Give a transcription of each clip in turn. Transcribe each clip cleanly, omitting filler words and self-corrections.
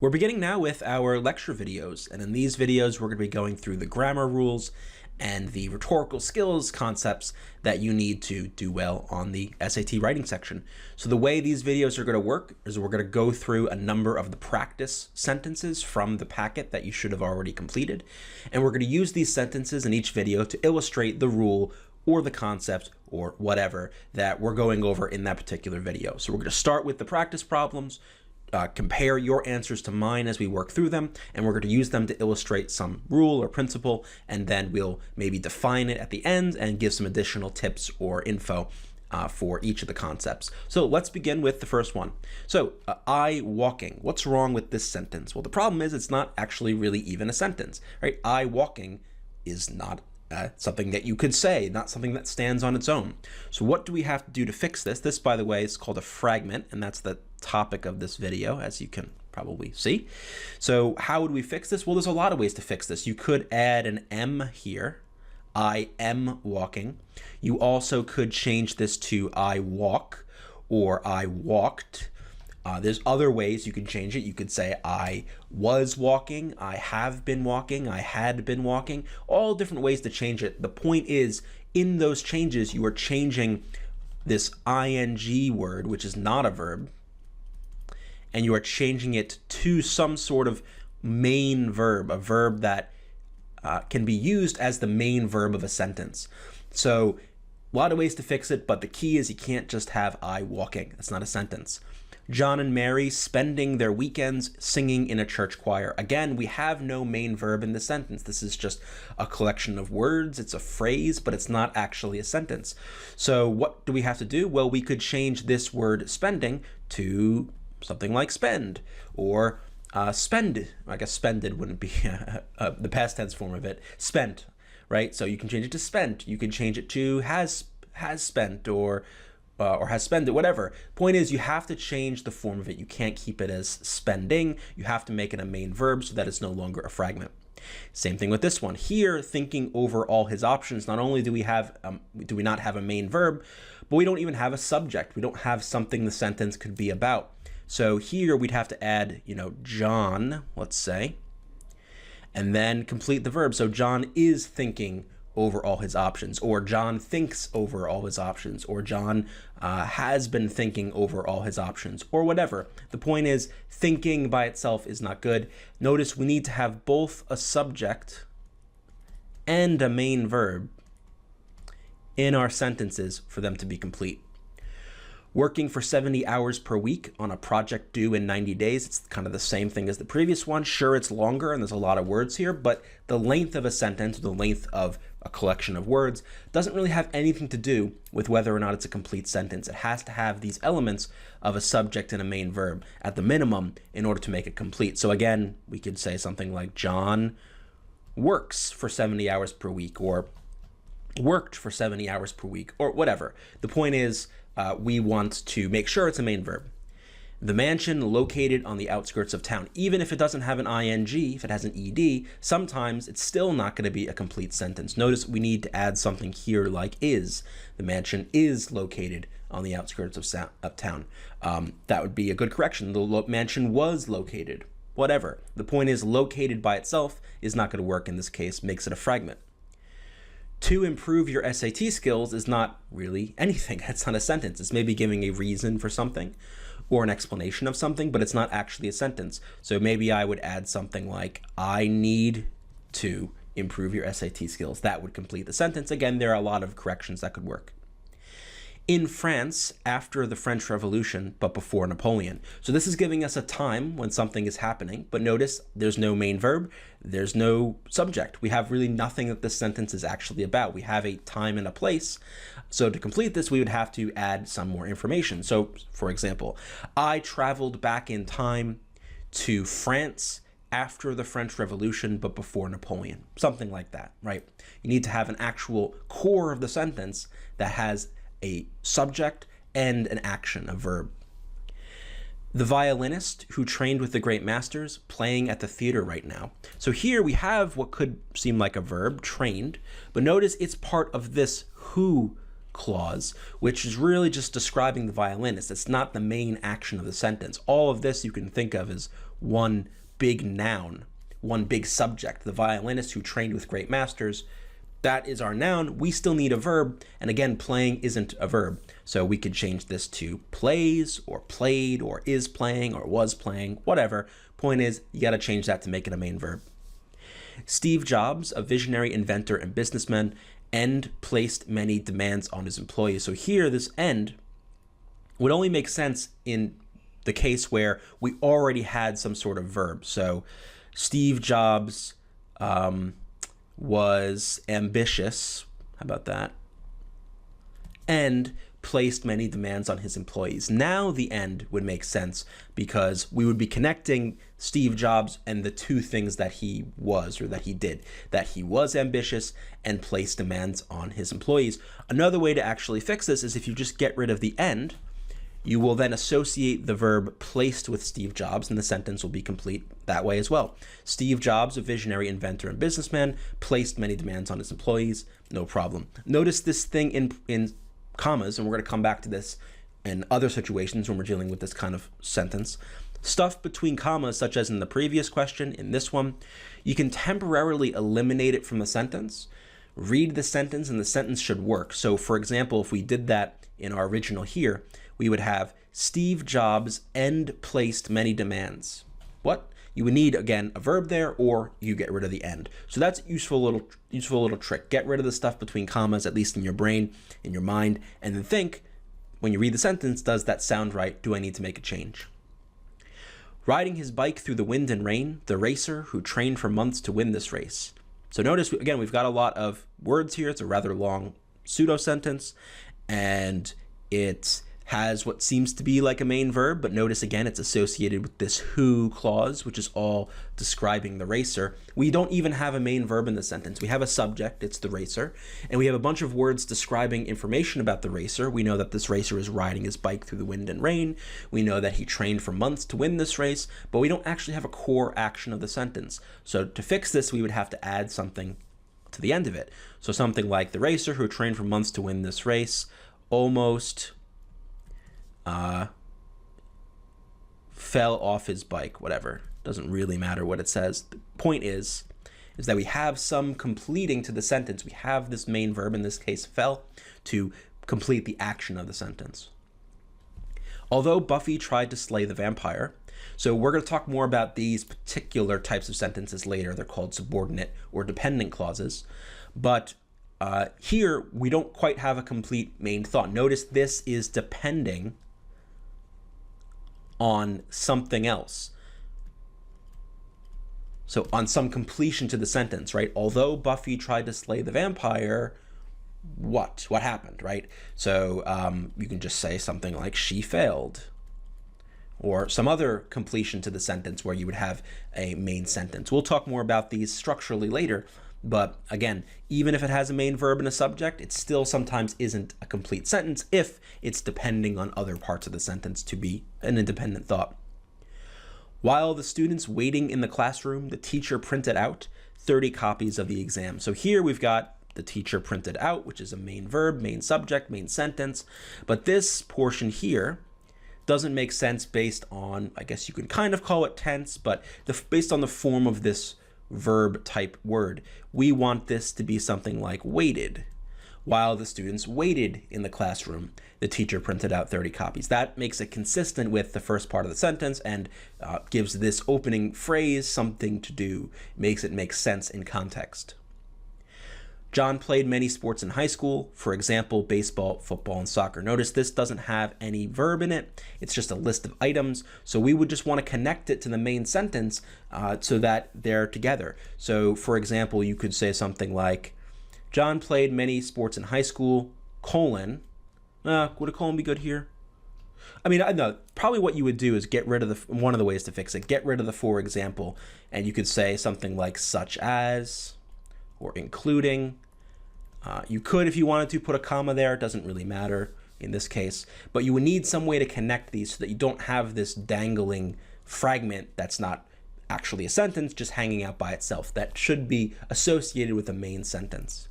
We're beginning now with our lecture videos, and in these videos we're going to be going through the grammar rules and the rhetorical skills concepts that you need to do well on the SAT writing section. So the way these videos are going to work is we're going to go through a number of the practice sentences from the packet that you should have already completed, and we're going to use these sentences in each video to illustrate the rule or the concept or whatever that we're going over in that particular video. So we're going to start with the practice problems, compare your answers to mine as we work through them, and we're going to use them to illustrate some rule or principle, and then we'll maybe define it at the end and give some additional tips or info for each of the concepts. So let's begin with the first one. So I walking. What's wrong with this sentence? Well, the problem is it's not actually really even a sentence, right? I walking is not something that you could say, not something that stands on its own. So what do we have to do to fix this? This, by the way, is called a fragment, and that's the topic of this video, as you can probably see. So how would we fix this? Well, there's a lot of ways to fix this. You could add an M here. I am walking. You also could change this to I walk or I walked. There's other ways you can change it. You could say I was walking, I have been walking, I had been walking, all different ways to change it. The point is, in those changes, you are changing this ing word, which is not a verb, and you are changing it to some sort of main verb, a verb that can be used as the main verb of a sentence. So a lot of ways to fix it, but the key is you can't just have I walking. That's not a sentence. John and Mary spending their weekends singing in a church choir. Again, we have no main verb in the sentence. This is just a collection of words. It's a phrase, but it's not actually a sentence. So what do we have to do? Well, we could change this word spending to something like spend or spend. I guess spended wouldn't be the past tense form of it. Spent, right? So you can change it to spent. You can change it to has spent or has spent it, whatever. Point is, you have to change the form of it. You can't keep it as spending. You have to make it a main verb so that it's no longer a fragment. Same thing with this one. Here, thinking over all his options, not only do we not have a main verb, but we don't even have a subject. We don't have something the sentence could be about. So here we'd have to add, John, let's say, and then complete the verb. So John is thinking over all his options, or John thinks over all his options, or John has been thinking over all his options, or whatever. The point is, thinking by itself is not good. Notice we need to have both a subject and a main verb in our sentences for them to be complete. Working for 70 hours per week on a project due in 90 days. It's kind of the same thing as the previous one. Sure, it's longer and there's a lot of words here, but the length of a sentence, the length of a collection of words, doesn't really have anything to do with whether or not it's a complete sentence. It has to have these elements of a subject and a main verb at the minimum in order to make it complete. So again, we could say something like John works for 70 hours per week, or worked for 70 hours per week, or whatever. The point is, we want to make sure it's a main verb. The mansion located on the outskirts of town. Even if it doesn't have an ing, if it has an ed, sometimes it's still not going to be a complete sentence. Notice we need to add something here like is. The mansion is located on the outskirts of town. That would be a good correction. The mansion was located. Whatever. The point is, located by itself is not going to work in this case, makes it a fragment. To improve your SAT skills is not really anything. It's not a sentence. It's maybe giving a reason for something or an explanation of something, but it's not actually a sentence. So maybe I would add something like, I need to improve your SAT skills. That would complete the sentence. Again, there are a lot of corrections that could work. In France, after the French Revolution, but before Napoleon. So this is giving us a time when something is happening, but notice there's no main verb, there's no subject. We have really nothing that this sentence is actually about. We have a time and a place. So to complete this, we would have to add some more information. So for example, I traveled back in time to France after the French Revolution, but before Napoleon. Something like that, right? You need to have an actual core of the sentence that has a subject and an action, a verb. The violinist who trained with the great masters playing at the theater right now. So here we have what could seem like a verb, trained, but notice it's part of this who clause, which is really just describing the violinist. It's not the main action of the sentence. All of this you can think of as one big noun, one big subject, the violinist who trained with great masters. That is our noun. We still need a verb. And again, playing isn't a verb. So we could change this to plays or played or is playing or was playing, whatever. Point is, you got to change that to make it a main verb. Steve Jobs, a visionary inventor and businessman, placed many demands on his employees. So here, this end would only make sense in the case where we already had some sort of verb. So Steve Jobs was ambitious, how about that, and placed many demands on his employees. Now the end would make sense because we would be connecting Steve Jobs and the two things that he was or that he did, that he was ambitious and placed demands on his employees. Another way to actually fix this is if you just get rid of the end, you will then associate the verb placed with Steve Jobs, and the sentence will be complete that way as well. Steve Jobs, a visionary inventor and businessman, placed many demands on his employees. No problem. Notice this thing in commas, and we're going to come back to this in other situations when we're dealing with this kind of sentence. Stuff between commas, such as in the previous question, in this one, you can temporarily eliminate it from the sentence. Read the sentence, and the sentence should work. So, for example, if we did that in our original here, we would have Steve Jobs placed many demands. What? You would need, again, a verb there, or you get rid of the end. So that's a useful little trick. Get rid of the stuff between commas, at least in your brain, in your mind, and then think, when you read the sentence, does that sound right? Do I need to make a change? Riding his bike through the wind and rain, the racer who trained for months to win this race. So notice, again, we've got a lot of words here. It's a rather long pseudo sentence, and it has what seems to be like a main verb, but notice again it's associated with this who clause, which is all describing the racer. We don't even have a main verb in the sentence. We have a subject, it's the racer, and we have a bunch of words describing information about the racer. We know that this racer is riding his bike through the wind and rain. We know that he trained for months to win this race, but we don't actually have a core action of the sentence. So to fix this, we would have to add something to the end of it. So something like the racer who trained for months to win this race almost fell off his bike, whatever. Doesn't really matter what it says. The point is that we have some completing to the sentence. We have this main verb, in this case fell, to complete the action of the sentence. Although Buffy tried to slay the vampire, so we're going to talk more about these particular types of sentences later. They're called subordinate or dependent clauses. But here, we don't quite have a complete main thought. Notice this is depending on something else. So on some completion to the sentence, right? Although Buffy tried to slay the vampire, what happened, right? So you can just say something like she failed, or some other completion to the sentence where you would have a main sentence. We'll talk more about these structurally later, but again, even if it has a main verb and a subject, it still sometimes isn't a complete sentence if it's depending on other parts of the sentence to be an independent thought. While the students waiting in the classroom, the teacher printed out 30 copies of the exam. So here we've got the teacher printed out, which is a main verb, main subject, main sentence. But this portion here doesn't make sense based on, I guess you could kind of call it tense, but based on the form of this verb type word. We want this to be something like waited. While the students waited in the classroom, the teacher printed out 30 copies. That makes it consistent with the first part of the sentence and gives this opening phrase something to do, makes it make sense in context. John played many sports in high school, for example, baseball, football, and soccer. Notice this doesn't have any verb in it. It's just a list of items. So we would just want to connect it to the main sentence so that they're together. So for example, you could say something like, John played many sports in high school, colon. Would a colon be good here? I mean, no, probably what you would do is get rid of one of the ways to fix it, get rid of the for example, and you could say something like such as, or including. You could, if you wanted to, put a comma there. It doesn't really matter in this case. But you would need some way to connect these so that you don't have this dangling fragment that's not actually a sentence, just hanging out by itself. That should be associated with the main sentence.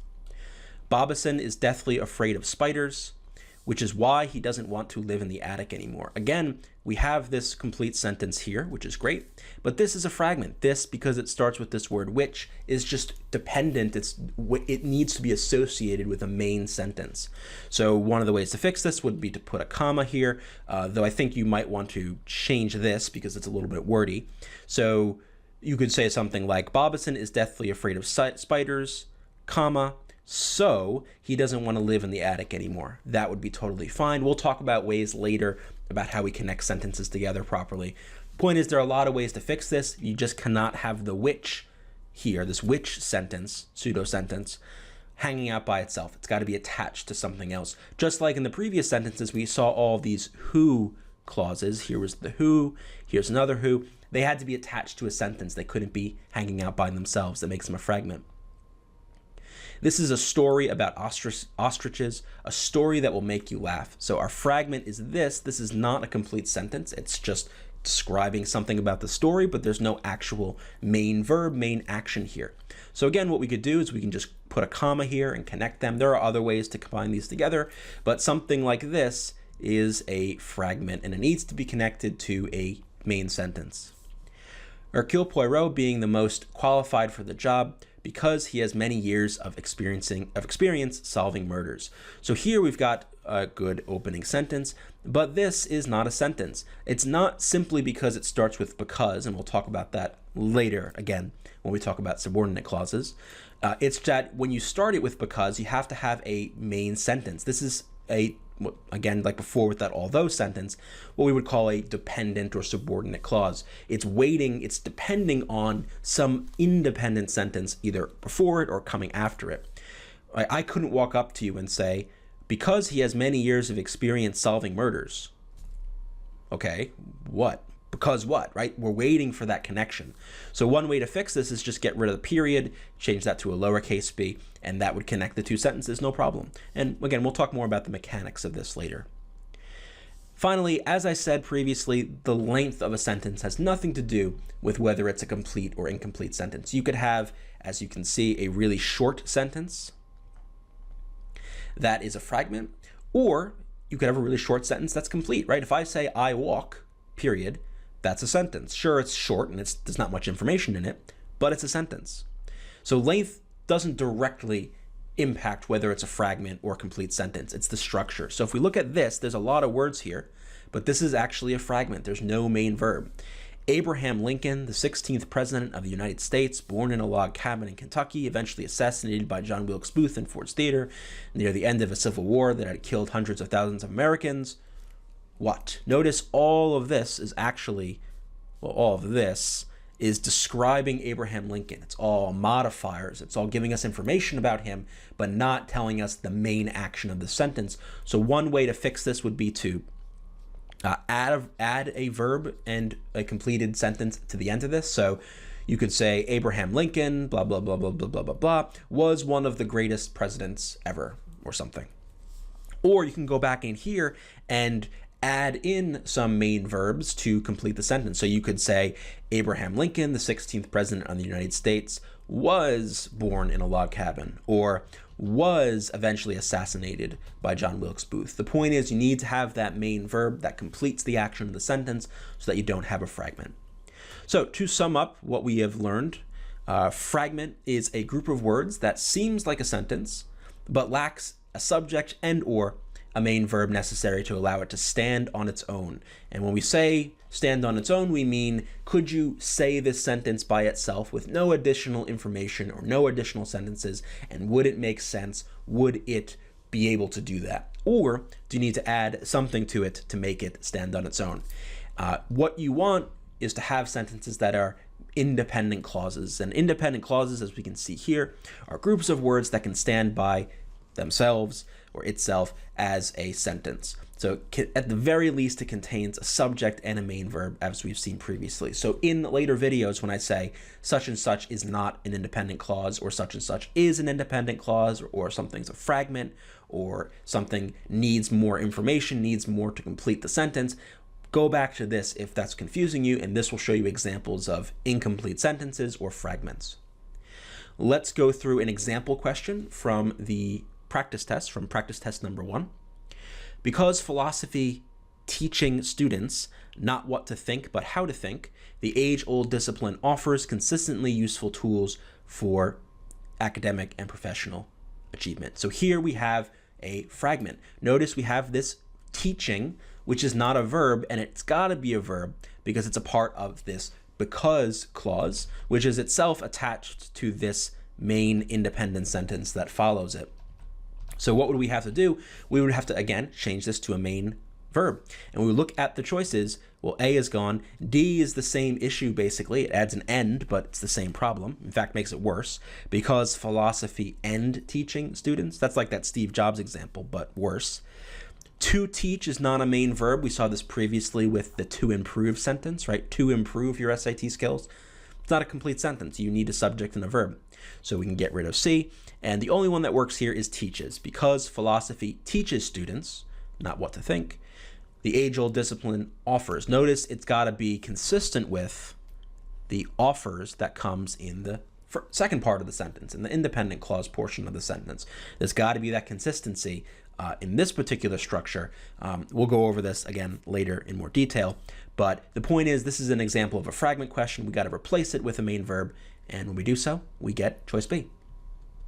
Bobison is deathly afraid of spiders. which is why he doesn't want to live in the attic anymore. Again, we have this complete sentence here, which is great, but this is a fragment. This, because it starts with this word which, is just dependent. It needs to be associated with a main sentence. So one of the ways to fix this would be to put a comma here, though I think you might want to change this because it's a little bit wordy. So you could say something like, Bobison is deathly afraid of spiders, comma, so he doesn't want to live in the attic anymore. That would be totally fine. We'll talk about ways later about how we connect sentences together properly. Point is, there are a lot of ways to fix this. You just cannot have the which here, this which sentence, pseudo sentence, hanging out by itself. It's got to be attached to something else. Just like in the previous sentences, we saw all these who clauses. Here was the who, here's another who. They had to be attached to a sentence. They couldn't be hanging out by themselves. That makes them a fragment. This is a story about ostriches, a story that will make you laugh. So our fragment is this. This is not a complete sentence. It's just describing something about the story, but there's no actual main verb, main action here. So again, what we could do is we can just put a comma here and connect them. There are other ways to combine these together, but something like this is a fragment, and it needs to be connected to a main sentence. Hercule Poirot being the most qualified for the job because he has many years of experience solving murders. So here we've got a good opening sentence, but this is not a sentence. It's not simply because it starts with because, and we'll talk about that later again when we talk about subordinate clauses. It's that when you start it with because, you have to have a main sentence. This is again, like before with that although sentence, what we would call a dependent or subordinate clause. It's depending on some independent sentence either before it or coming after it. I couldn't walk up to you and say, because he has many years of experience solving murders. Okay, what? Because what, right? We're waiting for that connection. So one way to fix this is just get rid of the period, change that to a lowercase b, and that would connect the two sentences, no problem. And again, we'll talk more about the mechanics of this later. Finally, as I said previously, the length of a sentence has nothing to do with whether it's a complete or incomplete sentence. You could have, as you can see, a really short sentence that is a fragment, or you could have a really short sentence that's complete, right? If I say I walk, period, that's a sentence. Sure, it's short and there's not much information in it, but it's a sentence. So length doesn't directly impact whether it's a fragment or a complete sentence. It's the structure. So if we look at this, there's a lot of words here, but this is actually a fragment. There's no main verb. Abraham Lincoln, the 16th president of the United States, born in a log cabin in Kentucky, eventually assassinated by John Wilkes Booth in Ford's Theater near the end of a civil war that had killed hundreds of thousands of Americans. What? Notice all of this is actually, well, all of this is describing Abraham Lincoln. It's all modifiers. It's all giving us information about him, but not telling us the main action of the sentence. So one way to fix this would be to add a verb and a completed sentence to the end of this. So you could say Abraham Lincoln, blah, blah, blah, blah, blah, blah, blah, blah, was one of the greatest presidents ever, or something. Or you can go back in here and add in some main verbs to complete the sentence. So you could say Abraham Lincoln, the 16th president of the United States, was born in a log cabin, or was eventually assassinated by John Wilkes Booth. The point is, you need to have that main verb that completes the action of the sentence so that you don't have a fragment. So to sum up what we have learned, fragment is a group of words that seems like a sentence, but lacks a subject and or a main verb necessary to allow it to stand on its own. And when we say stand on its own, we mean, could you say this sentence by itself with no additional information or no additional sentences, and would it make sense? Would it be able to do that? Or do you need to add something to it to make it stand on its own? What you want is to have sentences that are independent clauses. And independent clauses, as we can see here, are groups of words that can stand by themselves or itself as a sentence. So at the very least, it contains a subject and a main verb, as we've seen previously. So in later videos, when I say such and such is not an independent clause, or such and such is an independent clause, or something's a fragment, or something needs more information, needs more to complete the sentence, go back to this if that's confusing you, and this will show you examples of incomplete sentences or fragments. Let's go through an example question from the practice test, from practice test number 1. Because philosophy teaching students not what to think, but how to think, the age-old discipline offers consistently useful tools for academic and professional achievement. So here we have a fragment. Notice we have this teaching, which is not a verb, and it's got to be a verb because it's a part of this because clause, which is itself attached to this main independent sentence that follows it. So what would we have to do? We would have to, again, change this to a main verb. And we look at the choices. Well, A is gone. D is the same issue, basically. It adds an end, but it's the same problem. In fact, makes it worse. Because philosophy and teaching students. That's like that Steve Jobs example, but worse. To teach is not a main verb. We saw this previously with the to improve sentence, right? To improve your SAT skills. It's not a complete sentence. You need a subject and a verb. So we can get rid of C. And the only one that works here is teaches. Because philosophy teaches students not what to think, the age-old discipline offers. Notice it's got to be consistent with the offers that comes in the second part of the sentence, in the independent clause portion of the sentence. There's got to be that consistency in this particular structure. We'll go over this again later in more detail, but the point is this is an example of a fragment question. We got to replace it with a main verb, and when we do so, we get choice B.